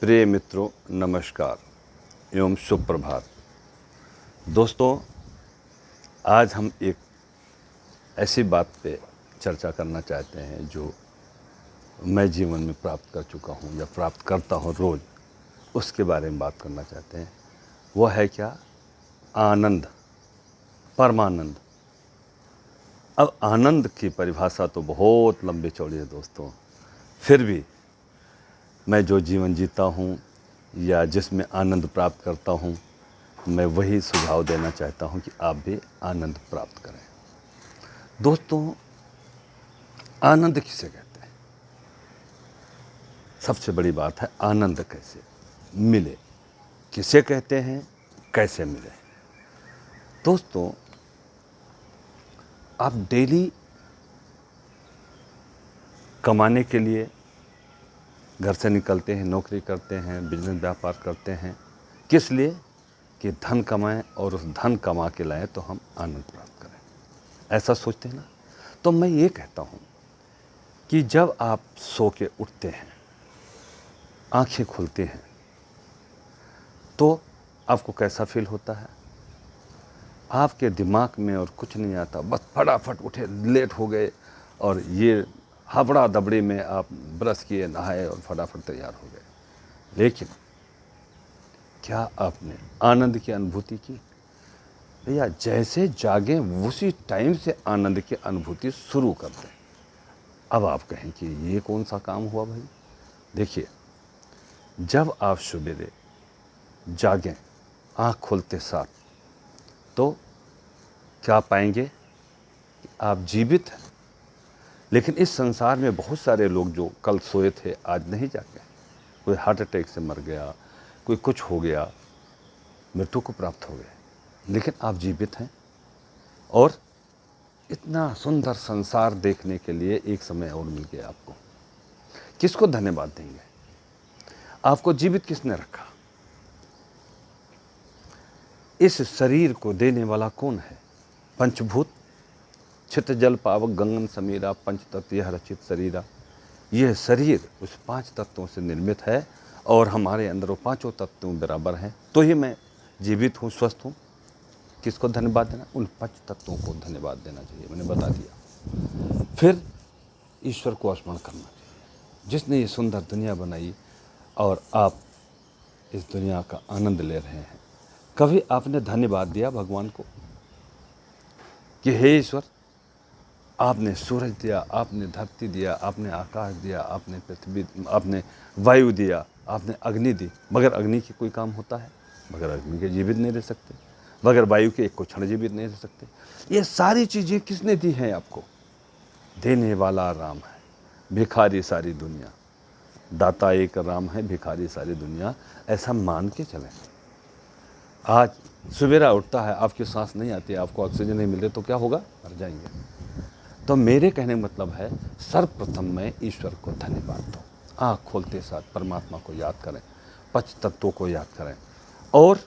प्रिय मित्रों, नमस्कार एवं शुभ प्रभात। दोस्तों, आज हम एक ऐसी बात पे चर्चा करना चाहते हैं जो मैं जीवन में प्राप्त कर चुका हूँ या प्राप्त करता हूँ रोज़, उसके बारे में बात करना चाहते हैं। वो है क्या? आनंद, परमानंद। अब आनंद की परिभाषा तो बहुत लंबी चौड़ी है दोस्तों, फिर भी मैं जो जीवन जीता हूँ या जिसमें आनंद प्राप्त करता हूँ, मैं वही सुझाव देना चाहता हूँ कि आप भी आनंद प्राप्त करें। दोस्तों, आनंद किसे कहते हैं? सबसे बड़ी बात है आनंद कैसे मिले, किसे कहते हैं, कैसे मिले। दोस्तों, आप डेली कमाने के लिए घर से निकलते हैं, नौकरी करते हैं, बिजनेस व्यापार करते हैं, किस लिए? कि धन कमाएं और उस धन कमा के लाएं तो हम आनंद प्राप्त करें। ऐसा सोचते हैं ना? तो मैं ये कहता हूँ कि जब आप सो के उठते हैं, आंखें खुलते हैं, तो आपको कैसा फील होता है? आपके दिमाग में और कुछ नहीं आता, बस फटाफट उठे, लेट हो गए और ये हबड़ा दबड़ी में आप ब्रश किए, नहाए और फटाफट तैयार हो गए। लेकिन क्या आपने आनंद की अनुभूति की? भैया, जैसे जागे उसी टाइम से आनंद की अनुभूति शुरू कर दें। अब आप कहें कि ये कौन सा काम हुआ भाई? देखिए, जब आप सवेरे जागें आँख खोलते साथ, तो क्या पाएंगे कि आप जीवित हैं। लेकिन इस संसार में बहुत सारे लोग जो कल सोए थे आज नहीं जागे। कोई हार्ट अटैक से मर गया, कोई कुछ हो गया, मृत्यु को प्राप्त हो गए, लेकिन आप जीवित हैं और इतना सुंदर संसार देखने के लिए एक समय और मिल गया आपको। किसको धन्यवाद देंगे? आपको जीवित किसने रखा? इस शरीर को देने वाला कौन है? पंचभूत, छित जल पावक गंगन समीरा, पंच तत्व यह रचित शरीरा। यह शरीर उस 5 तत्वों से निर्मित है और हमारे अंदर वो 5 तत्वों बराबर हैं, तो ही मैं जीवित हूँ, स्वस्थ हूँ। किसको धन्यवाद देना? उन 5 तत्वों को धन्यवाद देना चाहिए। मैंने बता दिया। फिर ईश्वर को स्मरण करना चाहिए, जिसने ये सुंदर दुनिया बनाई और आप इस दुनिया का आनंद ले रहे हैं। कभी आपने धन्यवाद दिया भगवान को कि हे ईश्वर, आपने सूरज दिया, आपने धरती दिया, आपने आकाश दिया, आपने पृथ्वी, आपने वायु दिया, आपने अग्नि दी। मगर अग्नि की कोई काम होता है? मगर अग्नि के जीवित नहीं रह सकते, मगर वायु के एक को क्षण जीवित नहीं रह सकते। ये सारी चीज़ें किसने दी हैं आपको? देने वाला राम है, भिखारी सारी दुनिया। दाता एक राम है, भिखारी सारी दुनिया। ऐसा मान के चलें। आज सवेरा उठता है, आपकी सांस नहीं आती, आपको ऑक्सीजन नहीं मिले तो क्या होगा? मर जाएंगे। तो मेरे कहने का मतलब है, सर्वप्रथम मैं ईश्वर को धन्यवाद दूँ। आँख खोलते साथ परमात्मा को याद करें, 5 तत्वों को याद करें। और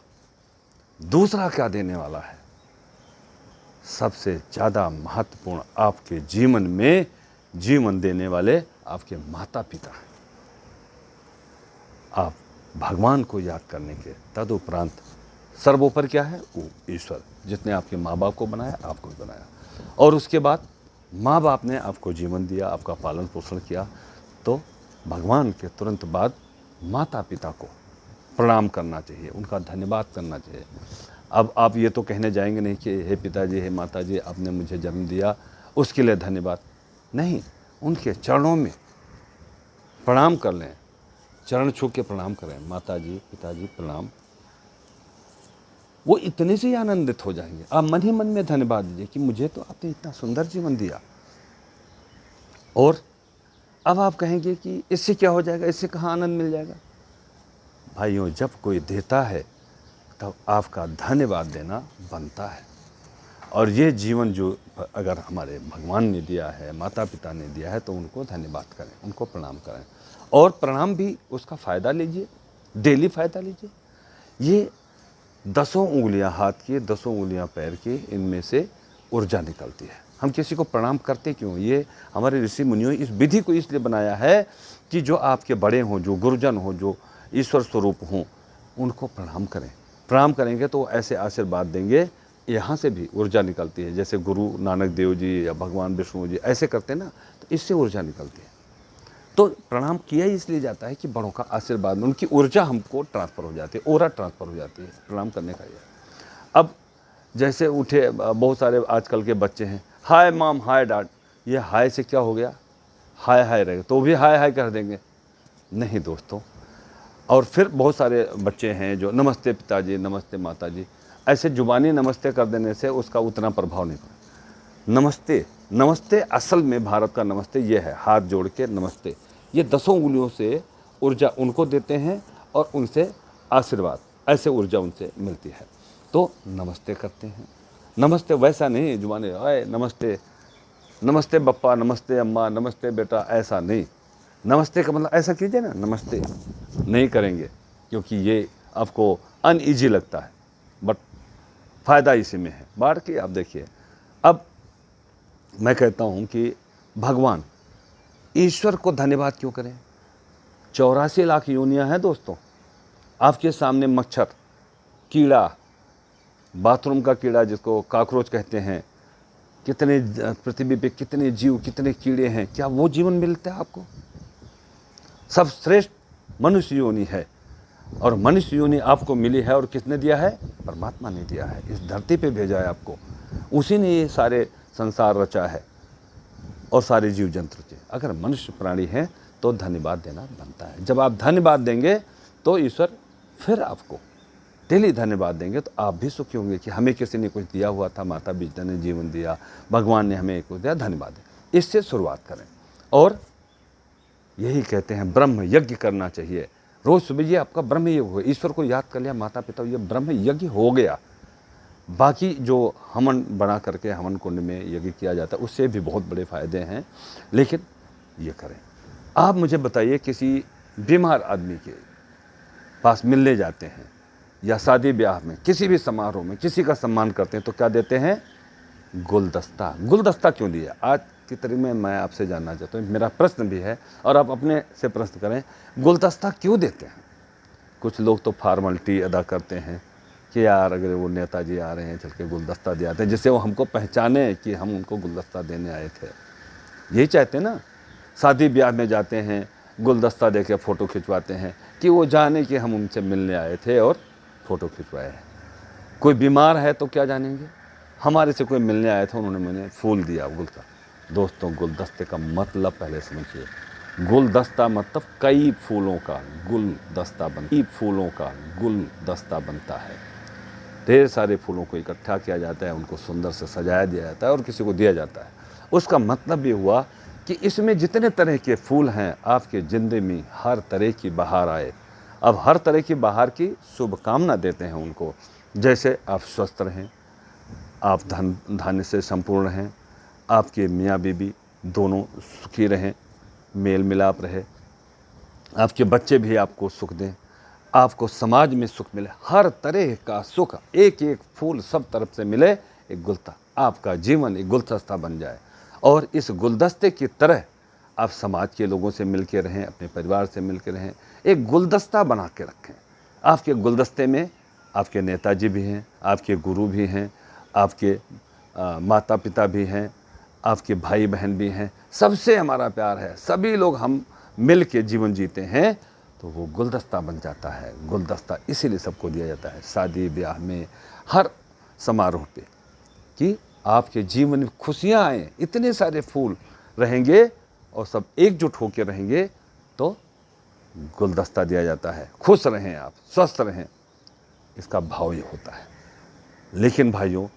दूसरा क्या देने वाला है? सबसे ज़्यादा महत्वपूर्ण, आपके जीवन में जीवन देने वाले आपके माता पिता हैं। आप भगवान को याद करने के तदुपरांत सर्वोपर क्या है? वो ईश्वर, जिसने आपके माँ बाप को बनाया, आपको भी बनाया। और उसके बाद माँ बाप ने आपको जीवन दिया, आपका पालन पोषण किया, तो भगवान के तुरंत बाद माता पिता को प्रणाम करना चाहिए, उनका धन्यवाद करना चाहिए। अब आप ये तो कहने जाएंगे नहीं कि हे पिताजी, हे माताजी, आपने मुझे जन्म दिया, उसके लिए धन्यवाद नहीं। उनके चरणों में प्रणाम कर लें, चरण छू के प्रणाम करें, माताजी पिताजी प्रणाम। वो इतने से ही आनंदित हो जाएंगे। आप मन ही मन में धन्यवाद दीजिए कि मुझे तो आपने इतना सुंदर जीवन दिया। और अब आप कहेंगे कि इससे क्या हो जाएगा, इससे कहाँ आनंद मिल जाएगा? भाइयों, जब कोई देता है तब आपका धन्यवाद देना बनता है। और ये जीवन जो अगर हमारे भगवान ने दिया है, माता पिता ने दिया है, तो उनको धन्यवाद करें, उनको प्रणाम करें। और प्रणाम भी उसका फ़ायदा लीजिए, डेली फ़ायदा लीजिए। ये 10 उंगलियां हाथ की, 10 उंगलियां पैर की, इनमें से ऊर्जा निकलती है। हम किसी को प्रणाम करते क्यों? ये हमारे ऋषि मुनियों इस विधि को इसलिए बनाया है कि जो आपके बड़े हों, जो गुरुजन हों, जो ईश्वर स्वरूप हों, उनको प्रणाम करें। प्रणाम करेंगे तो ऐसे आशीर्वाद देंगे, यहाँ से भी ऊर्जा निकलती है। जैसे गुरु नानक देव जी या भगवान विष्णु जी ऐसे करते हैं ना, तो इससे ऊर्जा निकलती है। तो प्रणाम किया ही इसलिए जाता है कि बड़ों का आशीर्वाद में उनकी ऊर्जा हमको ट्रांसफ़र हो जाती है, ऑरा ट्रांसफ़र हो जाती है प्रणाम करने का। ये अब जैसे उठे बहुत सारे आजकल के बच्चे हैं, हाय माम, हाय डैड, ये हाय से क्या हो गया, हाय हाय रहेगा तो भी हाय हाय कर देंगे, नहीं दोस्तों। और फिर बहुत सारे बच्चे हैं जो नमस्ते पिताजी, नमस्ते माताजी, ऐसे जुबानी नमस्ते कर देने से उसका उतना प्रभाव नहीं पड़ा। नमस्ते, नमस्ते असल में भारत का नमस्ते ये है, हाथ जोड़ के नमस्ते। ये 10 उंगलियों से ऊर्जा उनको देते हैं और उनसे आशीर्वाद, ऐसे ऊर्जा उनसे मिलती है। तो नमस्ते करते हैं। नमस्ते वैसा नहीं जुबानी आए नमस्ते, नमस्ते बप्पा, नमस्ते अम्मा, नमस्ते बेटा, ऐसा नहीं। नमस्ते का मतलब ऐसा कीजिए ना, नमस्ते नहीं करेंगे क्योंकि ये आपको अनईजी लगता है, बट फ़ायदा इसी में है। बात की आप देखिए, अब मैं कहता हूँ कि भगवान ईश्वर को धन्यवाद क्यों करें। 84 लाख योनियाँ हैं दोस्तों, आपके सामने मच्छर, कीड़ा, बाथरूम का कीड़ा जिसको कॉकरोच कहते हैं, कितने पृथ्वी पे कितने जीव, कितने कीड़े हैं, क्या वो जीवन मिलता है आपको। सब श्रेष्ठ मनुष्य योनि है, और मनुष्य योनि आपको मिली है और किसने दिया है, परमात्मा ने दिया है, इस धरती पे भेजा है आपको, उसी ने ये सारे संसार रचा है और सारे जीव जंतु रचे। अगर मनुष्य प्राणी हैं तो धन्यवाद देना बनता है। जब आप धन्यवाद देंगे तो ईश्वर फिर आपको डेली धन्यवाद देंगे, तो आप भी सुखी होंगे कि हमें किसी ने कुछ दिया हुआ था, माता पिता ने जीवन दिया, भगवान ने हमें कुछ दिया, धन्यवाद दें। इससे शुरुआत करें और यही कहते हैं ब्रह्म यज्ञ करना चाहिए। रोज़ सुबह ये आपका ब्रह्म यज्ञ हो, ईश्वर को याद कर लिया, माता पिता, ये ब्रह्म यज्ञ हो गया। बाकी जो हवन बना करके हवन कुंड में यज्ञ किया जाता है उससे भी बहुत बड़े फ़ायदे हैं, लेकिन ये करें। आप मुझे बताइए, किसी बीमार आदमी के पास मिलने जाते हैं या शादी ब्याह में, किसी भी समारोह में किसी का सम्मान करते हैं तो क्या देते हैं, गुलदस्ता। गुलदस्ता क्यों दिया, आज की तारीख में मैं आपसे जानना चाहता हूँ, मेरा प्रश्न भी है और आप अपने से प्रश्न करें, गुलदस्ता क्यों देते हैं। कुछ लोग तो फॉर्मेलिटी अदा करते हैं कि यार अगर वो नेताजी आ रहे हैं चल के गुलदस्ता दे आते हैं, जिससे वो हमको पहचाने कि हम उनको गुलदस्ता देने आए थे। यही चाहते हैं ना, शादी ब्याह में जाते हैं गुलदस्ता दे के फ़ोटो खिंचवाते हैं कि वो जाने कि हम उनसे मिलने आए थे और फ़ोटो खिंचवाए हैं। कोई बीमार है तो क्या जानेंगे, हमारे से कोई मिलने आया था, उन्होंने मैंने फूल दिया, गुलदस्ता। दोस्तों, गुलदस्ते का मतलब पहले समझिए। गुलदस्ता मतलब कई फूलों का गुलदस्ता बनता है। ढेर सारे फूलों को इकट्ठा किया जाता है, उनको सुंदर से सजाया दिया जाता है और किसी को दिया जाता है। उसका मतलब ये हुआ कि इसमें जितने तरह के फूल हैं, आपके ज़िंदगी में हर तरह की बहार आए। अब हर तरह की बहार की शुभकामना देते हैं उनको, जैसे आप स्वस्थ रहें, आप धन धान्य से संपूर्ण हैं, आपके मियाँ बीबी दोनों सुखी रहें, मेल मिलाप रहे, आपके बच्चे भी आपको सुख दें, आपको समाज में सुख मिले, हर तरह का सुख एक एक फूल सब तरफ से मिले, एक गुलदस्ता, आपका जीवन एक गुलदस्ता बन जाए। और इस गुलदस्ते की तरह आप समाज के लोगों से मिल के रहें, अपने परिवार से मिल के रहें, एक गुलदस्ता बना के रखें। आपके गुलदस्ते में आपके नेताजी भी हैं, आपके गुरु भी हैं, आपके माता पिता भी हैं, आपके भाई बहन भी हैं, सबसे हमारा प्यार है, सभी लोग हम मिल के जीवन जीते हैं, तो वो गुलदस्ता बन जाता है। गुलदस्ता इसीलिए सबको दिया जाता है शादी ब्याह में, हर समारोह पे, कि आपके जीवन में खुशियाँ आएँ। इतने सारे फूल रहेंगे और सब एकजुट होकर रहेंगे तो गुलदस्ता दिया जाता है। खुश रहें आप, स्वस्थ रहें, इसका भाव ये होता है। लेकिन भाइयों,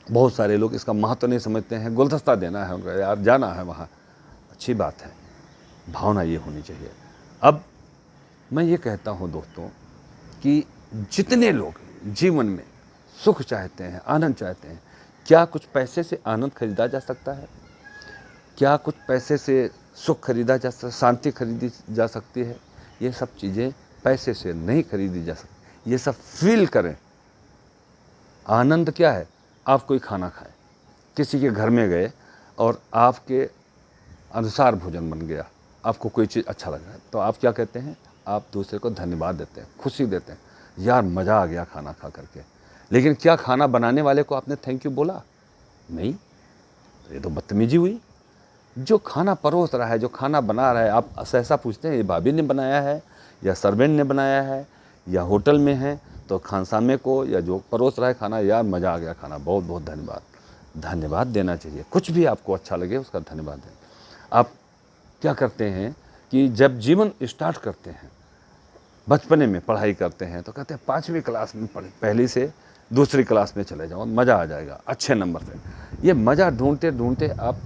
बहुत सारे लोग इसका महत्व नहीं समझते हैं। गुलदस्ता देना है यार, जाना है वहाँ, अच्छी बात है, भावना ये होनी चाहिए। अब मैं ये कहता हूँ दोस्तों कि जितने लोग जीवन में सुख चाहते हैं, आनंद चाहते हैं, क्या कुछ पैसे से आनंद खरीदा जा सकता है? क्या कुछ पैसे से सुख खरीदा जा सकता, शांति खरीदी जा सकती है? ये सब चीज़ें पैसे से नहीं खरीदी जा सकती। ये सब फील करें। आनंद क्या है? आप कोई खाना खाएं, किसी के घर में गए और आपके अनुसार भोजन बन गया, आपको कोई चीज़ अच्छा लग रहा है तो आप क्या कहते हैं, आप दूसरे को धन्यवाद देते हैं, खुशी देते हैं, यार मज़ा आ गया खाना खा करके। लेकिन क्या खाना बनाने वाले को आपने थैंक यू बोला? नहीं, तो ये तो बदतमीजी हुई। जो खाना परोस रहा है, जो खाना बना रहा है, आप सहसा पूछते हैं ये भाभी ने बनाया है या सर्वेंट ने बनाया है या होटल में है, तो खानसामे को या जो परोस रहा है खाना, यार मज़ा आ गया खाना, बहुत बहुत धन्यवाद। धन्यवाद देना चाहिए, कुछ भी आपको अच्छा लगे उसका धन्यवाद दें। आप क्या करते हैं कि जब जीवन स्टार्ट करते हैं, बचपने में पढ़ाई करते हैं तो कहते हैं 5वीं क्लास में पढ़े, पहली से दूसरी क्लास में चले जाओ, मज़ा आ जाएगा अच्छे नंबर से। ये मज़ा ढूंढते ढूंढते आप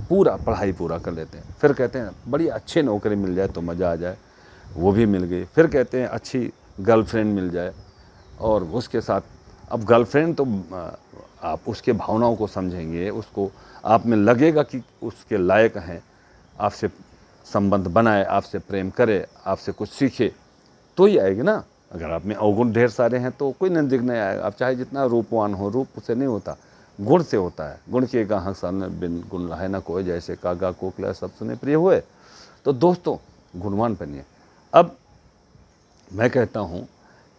पूरा पढ़ाई पूरा कर लेते हैं। फिर कहते हैं बड़ी अच्छी नौकरी मिल जाए तो मज़ा आ जाए, वो भी मिल गई। फिर कहते हैं अच्छी गर्लफ्रेंड मिल जाए और उसके साथ, अब गर्लफ्रेंड तो आप उसके भावनाओं को समझेंगे, उसको आप में लगेगा कि उसके लायक हैं, आपसे संबंध बनाए, आपसे प्रेम करे, आपसे कुछ सीखे तो ही आएगी ना। अगर आप में अवगुण ढेर सारे हैं तो कोई नज़दीक नहीं आएगा। आप चाहे जितना रूपवान हो, रूप से नहीं होता, गुण से होता है। गुण के गाहक सन बिन गुण है ना कोई, जैसे कागा कोकिला सब सुने प्रिय हुए। तो दोस्तों गुणवान बनिए। अब मैं कहता हूँ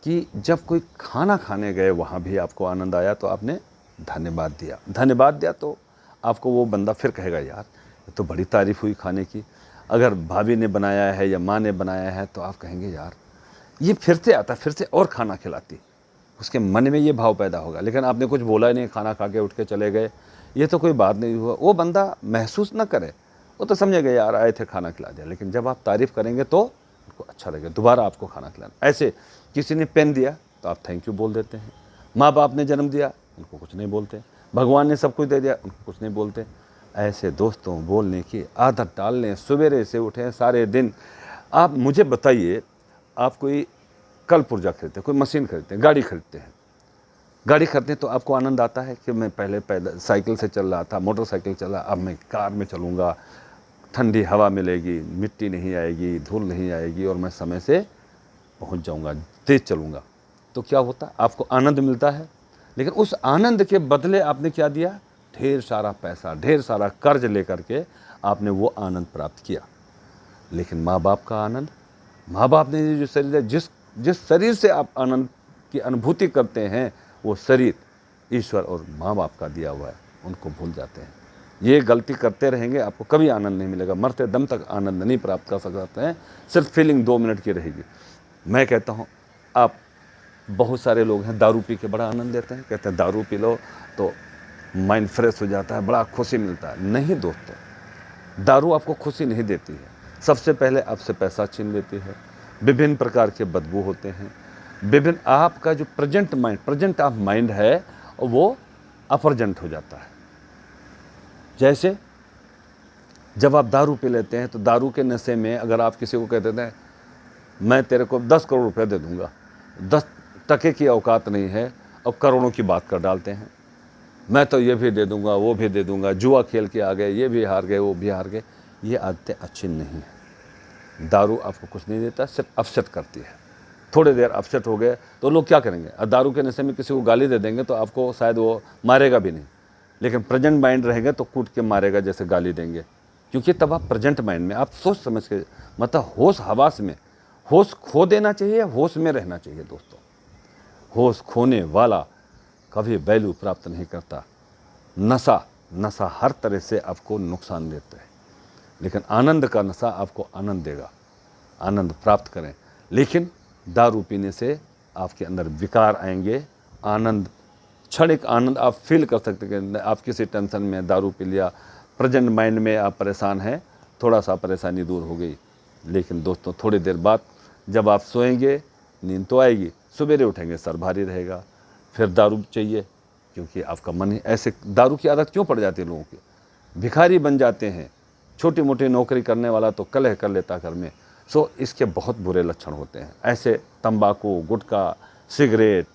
कि जब कोई खाना खाने गए वहाँ भी आपको आनंद आया तो आपने धन्यवाद दिया। धन्यवाद दिया तो आपको वो बंदा फिर कहेगा यार ये तो बड़ी तारीफ़ हुई खाने की। अगर भाभी ने बनाया है या माँ ने बनाया है तो आप कहेंगे यार ये फिर से आता, फिर से और खाना खिलाती। उसके मन में ये भाव पैदा होगा। लेकिन आपने कुछ बोला ही नहीं, खाना खा के उठ के चले गए, ये तो कोई बात नहीं हुआ। वो बंदा महसूस ना करे, वो तो समझेगा यार आए थे खाना खिला दिया। लेकिन जब आप तारीफ़ करेंगे तो उनको अच्छा लगेगा, दोबारा आपको खाना खिलाना। ऐसे किसी ने पेन दिया तो आप थैंक यू बोल देते हैं। माँ बाप ने जन्म दिया, उनको कुछ नहीं बोलते। भगवान ने सब कुछ दे दिया, उनको कुछ नहीं बोलते। ऐसे दोस्तों बोलने की आदत डाल लें। सवेरे से उठें, सारे दिन आप मुझे बताइए, आप कोई कल पुर्जा खरीदते हैं, कोई मशीन खरीदते हैं, गाड़ी खरीदते हैं, गाड़ी खरीदते हैं तो आपको आनंद आता है कि मैं पहले पैदल साइकिल से चल रहा था, मोटरसाइकिल चला, अब मैं कार में चलूँगा, ठंडी हवा मिलेगी, मिट्टी नहीं आएगी, धूल नहीं आएगी और मैं समय से पहुंच जाऊंगा, तेज चलूँगा। तो क्या होता है, आपको आनंद मिलता है। लेकिन उस आनंद के बदले आपने क्या दिया, ढेर सारा पैसा, ढेर सारा कर्ज लेकर के आपने वो आनंद प्राप्त किया। लेकिन माँ बाप का आनंद, माँ बाप ने जो शरीर है, जिस शरीर से आप आनंद की अनुभूति करते हैं, वो शरीर ईश्वर और माँ बाप का दिया हुआ है, उनको भूल जाते हैं। ये गलती करते रहेंगे, आपको कभी आनंद नहीं मिलेगा। मरते दम तक आनंद नहीं प्राप्त कर सकते हैं, सिर्फ फीलिंग 2 मिनट की रहेगी। मैं कहता हूँ, आप बहुत सारे लोग हैं दारू पी के बड़ा आनंद लेते हैं, कहते हैं दारू पी लो तो माइंड फ्रेश हो जाता है, बड़ा खुशी मिलता है। नहीं दोस्तों, दारू आपको खुशी नहीं देती है। सबसे पहले आपसे पैसा छीन लेती है, विभिन्न प्रकार के बदबू होते हैं, विभिन्न आपका जो प्रेजेंट ऑफ माइंड है वो अपरजेंट हो जाता है। जैसे जब आप दारू पी लेते हैं तो दारू के नशे में अगर आप किसी को कह देते हैं मैं तेरे को 10 करोड़ रुपए दे दूंगा, 10 टके की औकात नहीं है और करोड़ों की बात कर डालते हैं। मैं तो ये भी दे दूंगा, वो भी दे दूंगा, जुआ खेल के आ गए, ये भी हार गए, वो भी हार गए। ये आदतें अच्छी नहीं हैं। दारू आपको कुछ नहीं देता, सिर्फ अपसेट करती है। थोड़ी देर अपसेट हो गए तो लोग क्या करेंगे, दारू के नशे में किसी को गाली दे देंगे तो आपको शायद वो मारेगा भी नहीं, लेकिन प्रेजेंट माइंड रहेंगे तो कूट के मारेगा जैसे गाली देंगे। क्योंकि तब आप प्रेजेंट माइंड में, आप सोच समझ के, मतलब होश हवास में, होश खो देना चाहिए, होश में रहना चाहिए दोस्तों। होश खोने वाला कभी वैल्यू प्राप्त नहीं करता। नशा हर तरह से आपको नुकसान देता है, लेकिन आनंद का नशा आपको आनंद देगा। आनंद प्राप्त करें। लेकिन दारू पीने से आपके अंदर विकार आएंगे। आनंद, क्षणिक आनंद आप फील कर सकते हैं। आप किसी टेंशन में दारू पी लिया, प्रेजेंट माइंड में आप परेशान हैं, थोड़ा सा परेशानी दूर हो गई। लेकिन दोस्तों थोड़ी देर बाद जब आप सोएंगे, नींद तो आएगी, सवेरे उठेंगे सर भारी रहेगा, फिर दारू चाहिए। क्योंकि आपका मन ही ऐसे, दारू की आदत क्यों पड़ जाती है लोगों की, भिखारी बन जाते हैं। छोटी मोटी नौकरी करने वाला तो कलह कर लेता घर में। सो इसके बहुत बुरे लक्षण होते हैं। ऐसे तंबाकू, गुटखा, सिगरेट,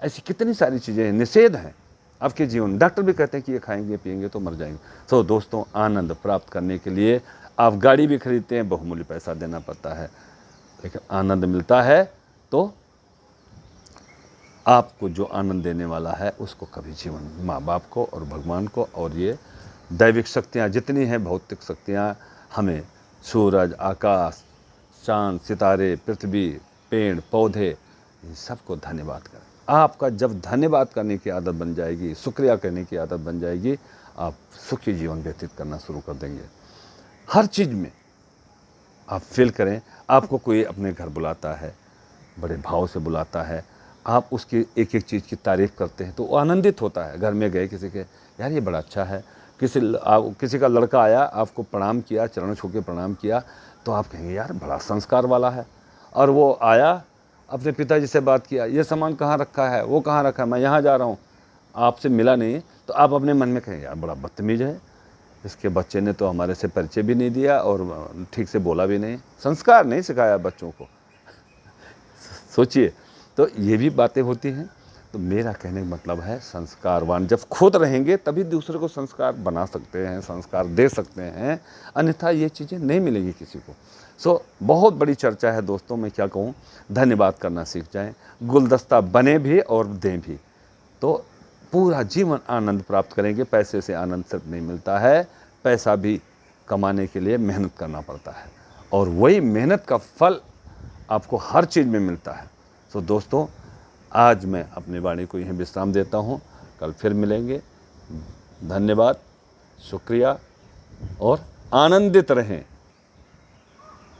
ऐसी कितनी सारी चीज़ें निषेध हैं आपके जीवन। डॉक्टर भी कहते हैं कि ये खाएंगे पिएंगे तो मर जाएंगे। सो दोस्तों, आनंद प्राप्त करने के लिए आप गाड़ी भी खरीदते हैं, बहुमूल्य पैसा देना पड़ता है, लेकिन आनंद मिलता है तो आपको जो आनंद देने वाला है उसको कभी जीवन, माँ बाप को और भगवान को और ये दैविक शक्तियाँ जितनी हैं, भौतिक शक्तियाँ हमें सूरज, आकाश, चाँद, सितारे, पृथ्वी, पेड़, पौधे, इन सबको धन्यवाद करें। आपका जब धन्यवाद करने की आदत बन जाएगी, शुक्रिया करने की आदत बन जाएगी, आप सुखी जीवन व्यतीत करना शुरू कर देंगे। हर चीज़ में आप फील करें, आपको कोई अपने घर बुलाता है, बड़े भाव से बुलाता है, आप उसकी एक एक चीज़ की तारीफ़ करते हैं तो वो आनंदित होता है। घर में गए किसी के, यार ये बड़ा अच्छा है, किसी का लड़का आया, आपको प्रणाम किया, चरण छू के प्रणाम किया, तो आप कहेंगे यार बड़ा संस्कार वाला है। और वो आया, अपने पिताजी से बात किया, ये सामान कहाँ रखा है, वो कहाँ रखा है, मैं यहाँ जा रहा हूँ, आपसे मिला नहीं, तो आप अपने मन में कहें यार बड़ा बदतमीज है, इसके बच्चे ने तो हमारे से परिचय भी नहीं दिया और ठीक से बोला भी नहीं, संस्कार नहीं सिखाया बच्चों को। सोचिए, तो ये भी बातें होती हैं। तो मेरा कहने का मतलब है, संस्कारवान जब खुद रहेंगे तभी दूसरे को संस्कार बना सकते हैं, संस्कार दे सकते हैं, अन्यथा ये चीज़ें नहीं मिलेंगी किसी को। बहुत बड़ी चर्चा है दोस्तों, मैं क्या कहूँ, धन्यवाद करना सीख जाएं, गुलदस्ता बने भी और दें भी, तो पूरा जीवन आनंद प्राप्त करेंगे। पैसे से आनंद सिर्फ नहीं मिलता है, पैसा भी कमाने के लिए मेहनत करना पड़ता है, और वही मेहनत का फल आपको हर चीज़ में मिलता है। दोस्तों, आज मैं अपनी वाणी को यहीं विश्राम देता हूँ, कल फिर मिलेंगे। धन्यवाद, शुक्रिया और आनंदित रहें।